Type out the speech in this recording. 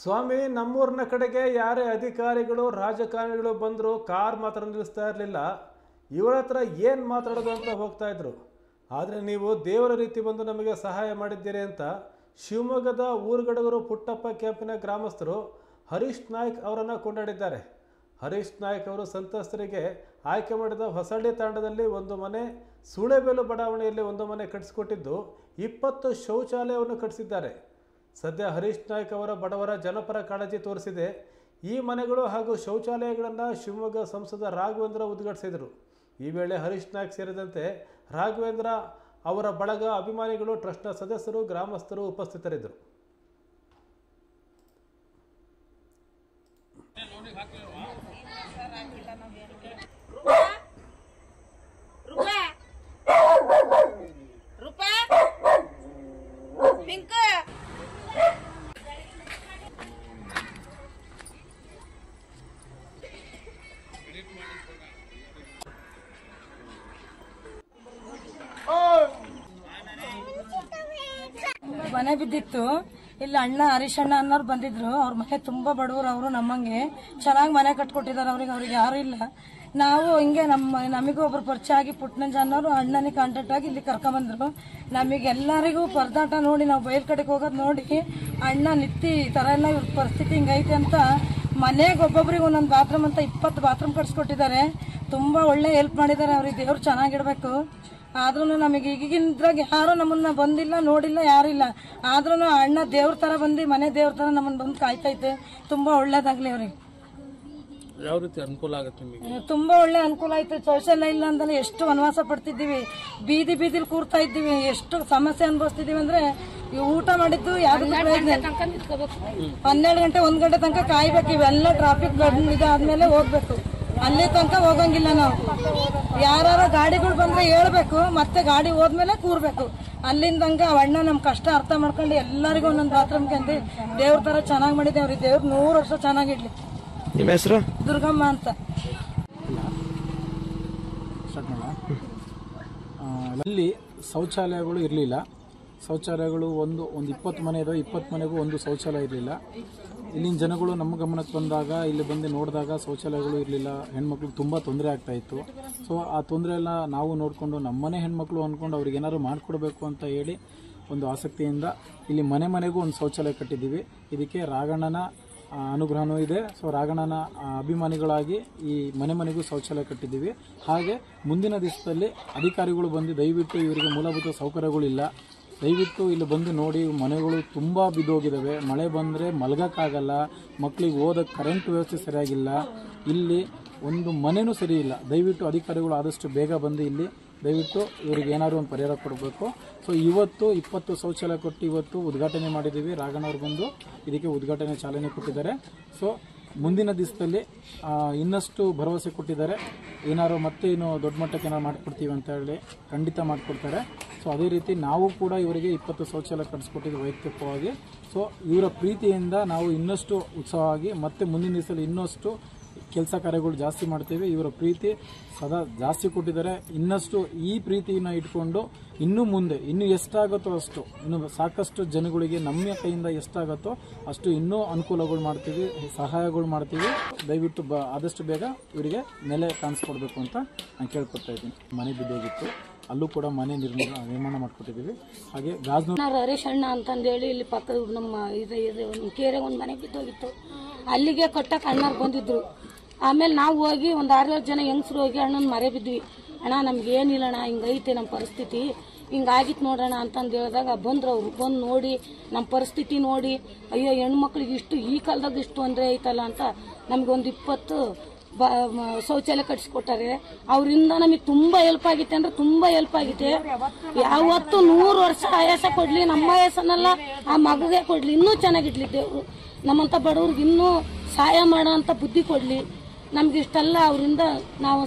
ಸ್ವಾಮಿ, ನಮ್ಮೂರಿನ ಕಡೆಗೆ ಯಾರೇ ಅಧಿಕಾರಿಗಳು ರಾಜಕಾರಣಿಗಳು ಬಂದರೂ ಕಾರ್ ಮಾತ್ರ ನಿಲ್ಲಿಸ್ತಾ ಇರಲಿಲ್ಲ. ಇವರ ಹತ್ರ ಏನು ಮಾತಾಡೋದು ಅಂತ ಹೋಗ್ತಾ ಇದ್ರು. ಆದರೆ ನೀವು ದೇವರ ರೀತಿ ಬಂದು ನಮಗೆ ಸಹಾಯ ಮಾಡಿದ್ದೀರಿ ಅಂತ ಶಿವಮೊಗ್ಗದ ಊರುಗಡಗರು ಪುಟ್ಟಪ್ಪ ಕ್ಯಾಂಪಿನ ಗ್ರಾಮಸ್ಥರು ಹರೀಶ್ ನಾಯ್ಕ್ ಅವರನ್ನು ಕೊಂಡಾಡಿದ್ದಾರೆ. ಹರೀಶ್ ನಾಯ್ಕ್ ಅವರು ಸಂತ್ರಸ್ತರಿಗೆ ಆಯ್ಕೆ ಮಾಡಿದ ಹೊಸಳ್ಳಿ ತಾಂಡದಲ್ಲಿ ಒಂದು ಮನೆ, ಸೂಳೆಬೇಲು ಬಡಾವಣೆಯಲ್ಲಿ ಒಂದು ಮನೆ ಕಟ್ಟಿಸಿಕೊಟ್ಟಿದ್ದು 20 ಶೌಚಾಲಯವನ್ನು ಕಟ್ಟಿಸಿದ್ದಾರೆ. ಸದ್ಯ ಹರೀಶ್ ನಾಯ್ಕ್ ಅವರ ಬಡವರ ಜನಪರ ಕಾಳಜಿ ತೋರಿಸಿದೆ. ಈ ಮನೆಗಳು ಹಾಗೂ ಶೌಚಾಲಯಗಳನ್ನು ಶಿವಮೊಗ್ಗ ಸಂಸದ ರಾಘವೇಂದ್ರ ಉದ್ಘಾಟಿಸಿದರು. ಈ ವೇಳೆ ಹರೀಶ್ ನಾಯ್ಕ್ ಸೇರಿದಂತೆ ರಾಘವೇಂದ್ರ ಅವರ ಬಳಗ, ಅಭಿಮಾನಿಗಳು, ಟ್ರಸ್ಟ್ನ ಸದಸ್ಯರು, ಗ್ರಾಮಸ್ಥರು ಉಪಸ್ಥಿತರಿದ್ದರು. ಮನೆ ಬಿದ್ದಿತ್ತು. ಇಲ್ಲಿ ಅಣ್ಣ ಹರೀಶ್ ಅಣ್ಣ ಅನ್ನೋರು ಬಂದಿದ್ರು. ಅವ್ರ ಮನೆ ತುಂಬಾ ಬಡವರು. ಅವರು ನಮ್ಮಂಗೆ ಚೆನ್ನಾಗಿ ಮನೆ ಕಟ್ಕೊಟ್ಟಿದ್ದಾರೆ. ಅವ್ರಿಗೆ ಯಾರು ಇಲ್ಲ. ನಾವು ಹಿಂಗೆ ನಮಗೂ ಒಬ್ರು ಪರಿಚಯ ಆಗಿ ಪುಟ್ಟನಂಜ ಅನ್ನೋರು ಅಣ್ಣನಿಗೆ ಕಾಂಟ್ಯಾಕ್ಟ್ ಆಗಿ ಇಲ್ಲಿ ಕರ್ಕೊಂಡ್ಬಂದ್ರು. ನಮಗೆಲ್ಲರಿಗೂ ಪರದಾಟ ನೋಡಿ ನಾವು ಬಯಲ್ ಕಡೆಗೆ ಹೋಗೋದು ನೋಡಿ ಅಣ್ಣ ನಿತ್ತಿ ಈ ತರ ಎಲ್ಲ ಇವ್ರ ಪರಿಸ್ಥಿತಿ ಹಿಂಗೈತೆ ಅಂತ ಮನೆಗೆ ಒಬ್ಬೊಬ್ರಿಗೆ ಒಂದೊಂದು ಬಾತ್ರೂಮ್ ಅಂತ 20 ಬಾತ್ರೂಮ್ ಕಟ್ಸ್ಕೊಟ್ಟಿದ್ದಾರೆ. ತುಂಬಾ ಒಳ್ಳೆ ಹೆಲ್ಪ್ ಮಾಡಿದ್ದಾರೆ. ಅವ್ರಿಗೆ ದೇವ್ರು ಚೆನ್ನಾಗಿಡ್ಬೇಕು. ಆದ್ರೂ ನಮಗೆ ಈಗಿದ್ರಾಗ ಯಾರು ನಮ್ಮನ್ನ ಬಂದಿಲ್ಲ, ನೋಡಿಲ್ಲ, ಯಾರಿಲ್ಲ. ಆದ್ರೂ ಅಣ್ಣ ದೇವ್ರ ತರ ಬಂದು ಮನೆ ದೇವ್ರ ತರ ನಮ್ಮನ್ನ ಬಂದು ಕಾಯ್ತೈತೆ. ತುಂಬಾ ಒಳ್ಳೇದಾಗ್ಲಿ ಅವ್ರಿಗೆ. ಯಾವ ರೀತಿ ಅನುಕೂಲ ಆಗುತ್ತೆ? ತುಂಬಾ ಒಳ್ಳೆ ಅನುಕೂಲ ಐತೆ. ಶೌಚಾಲಯ ಇಲ್ಲ ಅಂತಾನೆ ಎಷ್ಟು ವನವಾಸ ಪಡ್ತಿದ್ದೀವಿ. ಬೀದಿಲಿ ಕೂರ್ತಾ ಇದ್ದೀವಿ. ಎಷ್ಟು ಸಮಸ್ಯೆ ಅನುಭವಿಸ್ತಿದೀವಿ ಅಂದ್ರೆ ಊಟ ಮಾಡಿದ್ದು ಯಾವ್ದು 12 ಗಂಟೆ 1 ಗಂಟೆ ತನಕ ಕಾಯ್ಬೇಕು. ಇವೆಲ್ಲ ಟ್ರಾಫಿಕ್ ಇದಾದ್ಮೇಲೆ ಹೋಗ್ಬೇಕು. ಅಲ್ಲಿ ತನಕ ಹೋಗಂಗಿಲ್ಲ ನಾವು. ಯಾರ ಗಾಡಿಗಳು ಬಂದ್ರೆ ಹೇಳ್ಬೇಕು, ಮತ್ತೆ ಗಾಡಿ ಹೋದ್ಮೇಲೆ ಕೂರ್ಬೇಕು. ಅಲ್ಲಿಂದ ಅಣ್ಣ ನಮ್ ಕಷ್ಟ ಅರ್ಥ ಮಾಡ್ಕೊಂಡು ಎಲ್ಲರಿಗೂ ಒಂದೊಂದು ಬಾತ್ರೂಮ್ ಕಂಡು ದೇವ್ರ ತರ ಚೆನ್ನಾಗಿ ಮಾಡಿದೆ. ಅವ್ರಿಗೆ ದೇವ್ರ 100 ವರ್ಷ ಚೆನ್ನಾಗಿಡ್ಲಿ. ನಿಮ್ಮ ಹೆಸರು? ದುರ್ಗಮ್ಮ ಅಂತ. ಅಲ್ಲಿ ಶೌಚಾಲಯಗಳು ಇರಲಿಲ್ಲ. ಶೌಚಾಲಯಗಳು ಒಂದು 20 ಮನೆ ಇದಾವೆ. 20 ಮನೆಗೂ ಒಂದು ಶೌಚಾಲಯ ಇರಲಿಲ್ಲ. ಇಲ್ಲಿನ ಜನಗಳು ನಮ್ಮ ಗಮನಕ್ಕೆ ಬಂದಾಗ, ಇಲ್ಲಿ ಬಂದು ನೋಡಿದಾಗ ಶೌಚಾಲಯಗಳು ಇರಲಿಲ್ಲ. ಹೆಣ್ಮಕ್ಳಿಗೆ ತುಂಬ ತೊಂದರೆ ಆಗ್ತಾ ಇತ್ತು. ಸೊ ಆ ತೊಂದರೆ ಎಲ್ಲ ನಾವು ನೋಡಿಕೊಂಡು ನಮ್ಮನೆ ಹೆಣ್ಮಕ್ಳು ಅಂದ್ಕೊಂಡು ಅವ್ರಿಗೆ ಏನಾದ್ರು ಮಾಡಿಕೊಡ್ಬೇಕು ಅಂತ ಹೇಳಿ ಒಂದು ಆಸಕ್ತಿಯಿಂದ ಇಲ್ಲಿ ಮನೆಗೂ ಒಂದು ಶೌಚಾಲಯ ಕಟ್ಟಿದ್ದೀವಿ. ಇದಕ್ಕೆ ರಾಘಣ್ಣನ ಅನುಗ್ರಹವೂ ಇದೆ. ಸೊ ರಾಘಣ್ಣನ ಅಭಿಮಾನಿಗಳಾಗಿ ಈ ಮನೆಗೂ ಶೌಚಾಲಯ ಕಟ್ಟಿದ್ದೀವಿ. ಹಾಗೆ ಮುಂದಿನ ದಿವಸದಲ್ಲಿ ಅಧಿಕಾರಿಗಳು ಬಂದು ದಯವಿಟ್ಟು ಇವರಿಗೆ ಮೂಲಭೂತ ಸೌಕರ್ಯಗಳಿಲ್ಲ, ದಯವಿಟ್ಟು ಇಲ್ಲಿ ಬಂದು ನೋಡಿ. ಮನೆಗಳು ತುಂಬ ಬಿದ್ದೋಗಿದ್ದಾವೆ. ಮಳೆ ಬಂದರೆ ಮಲಗೋಕ್ಕಾಗಲ್ಲ. ಮಕ್ಕಳಿಗೆ ಓದೋಕ್ಕೆ ಕರೆಂಟ್ ವ್ಯವಸ್ಥೆ ಸರಿಯಾಗಿಲ್ಲ. ಇಲ್ಲಿ ಒಂದು ಮನೆಯೂ ಸರಿ ಇಲ್ಲ. ದಯವಿಟ್ಟು ಅಧಿಕಾರಿಗಳು ಆದಷ್ಟು ಬೇಗ ಬಂದು ಇಲ್ಲಿ ದಯವಿಟ್ಟು ಇವರಿಗೆ ಏನಾದರೂ ಒಂದು ಪರಿಹಾರ ಕೊಡಬೇಕು. ಸೊ ಇವತ್ತು 20 ಶೌಚಾಲಯ ಕೊಟ್ಟು ಇವತ್ತು ಉದ್ಘಾಟನೆ ಮಾಡಿದ್ದೀವಿ. ರಾಘಣ್ಣವ್ರು ಬಂದು ಇದಕ್ಕೆ ಉದ್ಘಾಟನೆ ಚಾಲನೆ ಕೊಟ್ಟಿದ್ದಾರೆ. ಸೊ ಮುಂದಿನ ದಿವಸದಲ್ಲಿ ಇನ್ನಷ್ಟು ಭರವಸೆ ಕೊಟ್ಟಿದ್ದಾರೆ. ಏನಾದ್ರು ಮತ್ತೆ ಇನ್ನು ದೊಡ್ಡ ಮಟ್ಟಕ್ಕೆ ಏನಾದ್ರು ಮಾಡಿಕೊಡ್ತೀವಿ ಅಂತ ಹೇಳಿ ಖಂಡಿತ ಮಾಡಿಕೊಡ್ತಾರೆ. ಸೊ ಅದೇ ರೀತಿ ನಾವು ಕೂಡ ಇವರಿಗೆ 20 ಶೌಚಾಲಯ ಕಟ್ಟಿಸ್ಕೊಟ್ಟಿದ್ದು ವೈಯಕ್ತಿಕವಾಗಿ. ಸೊ ಇವರ ಪ್ರೀತಿಯಿಂದ ನಾವು ಇನ್ನಷ್ಟು ಉತ್ಸಾಹವಾಗಿ ಮತ್ತೆ ಮುಂದಿನ ದಿವಸದಲ್ಲಿ ಇನ್ನಷ್ಟು ಕೆಲಸ ಕಾರ್ಯಗಳು ಜಾಸ್ತಿ ಮಾಡ್ತೀವಿ. ಇವರ ಪ್ರೀತಿ ಸದಾ ಜಾಸ್ತಿ ಕೊಟ್ಟಿದ್ದಾರೆ. ಇನ್ನಷ್ಟು ಈ ಪ್ರೀತಿಯನ್ನು ಇಟ್ಕೊಂಡು ಇನ್ನು ಮುಂದೆ ಇನ್ನು ಎಷ್ಟಾಗುತ್ತೋ ಅಷ್ಟು, ಇನ್ನು ಸಾಕಷ್ಟು ಜನಗಳಿಗೆ ನಮ್ಮ ಕೈಯಿಂದ ಎಷ್ಟಾಗುತ್ತೋ ಅಷ್ಟು ಇನ್ನೂ ಅನುಕೂಲಗಳು ಮಾಡ್ತೀವಿ, ಸಹಾಯಗಳು ಮಾಡ್ತೀವಿ. ದಯವಿಟ್ಟು ಆದಷ್ಟು ಬೇಗ ಇವರಿಗೆ ನೆಲೆ ಕಾಣಿಸ್ಕೊಡ್ಬೇಕು ಅಂತ ನಾನು ಕೇಳ್ಕೊತಾ ಇದ್ದೀನಿ. ಮನೆ ಬಿದ್ದೋಗಿತ್ತು, ಅಲ್ಲೂ ಕೂಡ ಮನೆ ನಿರ್ಮಾಣ ಮಾಡ್ಕೊಟ್ಟಿದ್ದೀವಿ. ಹಾಗೆ ಗಾಜನೂರು ಹರೀಶ್ ಅಣ್ಣ ಅಂತಂದೇಳಿ ಇಲ್ಲಿ ಪಕ್ಕದ ನಮ್ಮ ಕೇರೆ ಒಂದು ಮನೆ ಬಿದ್ದೋಗಿತ್ತು. ಅಲ್ಲಿಗೆ ಕಟ್ಟಕ್ಕೆ ಅಣ್ಣವ್ರು ಬಂದಿದ್ರು. ಆಮೇಲೆ ನಾವು ಹೋಗಿ ಒಂದು 6-7 ಜನ ಹೆಂಗಸರು ಹೋಗಿ ಅಣ್ಣನ ಮರೆ ಬಿದ್ವಿ. ಅಣ್ಣ ನಮ್ಗೆ ಏನಿಲ್ಲ ಅಣ್ಣ, ಹಿಂಗೈತೆ ನಮ್ಮ ಪರಿಸ್ಥಿತಿ, ಹಿಂಗಾಗಿತ್ತು ನೋಡೋಣ ಅಂತಂದು ಹೇಳಿದಾಗ ಬಂದ್ರು. ಅವರು ಬಂದು ನೋಡಿ ನಮ್ಮ ಪರಿಸ್ಥಿತಿ ನೋಡಿ, ಅಯ್ಯೋ ಹೆಣ್ಮಕ್ಳಿಗೆ ಇಷ್ಟು ಈ ಕಾಲದಾಗ ಇಷ್ಟು ತೊಂದರೆ ಐತಲ್ಲ ಅಂತ ನಮ್ಗೊಂದು 20 ಶೌಚಾಲಯ ಕಟ್ಸಿಕೊಟ್ಟಾರೆ. ಅವರಿಂದ ನಮಗೆ ತುಂಬಾ ಹೆಲ್ಪ್ ಆಗಿತ್ತೆ ಅಂದ್ರೆ ತುಂಬಾ ಹೆಲ್ಪ್ ಆಗಿದೆ. ಯಾವತ್ತು 100 ವರ್ಷ ಆಯಾಸ ಕೊಡ್ಲಿ, ನಮ್ಮ ಆಯಾಸನೆಲ್ಲ ಆ ಮಗುಗೆ ಕೊಡ್ಲಿ, ಇನ್ನೂ ಚೆನ್ನಾಗಿಡ್ಲಿ ದೇವ್ರು. ನಮ್ಮಂತ ಬಡವ್ರಿಗೆ ಇನ್ನೂ ಸಹಾಯ ಮಾಡೋ ಅಂತ ಬುದ್ಧಿ ಕೊಡ್ಲಿ. ನಮ್ಗೆ ಇಷ್ಟೆಲ್ಲ ಅವರಿಂದ ನಾವು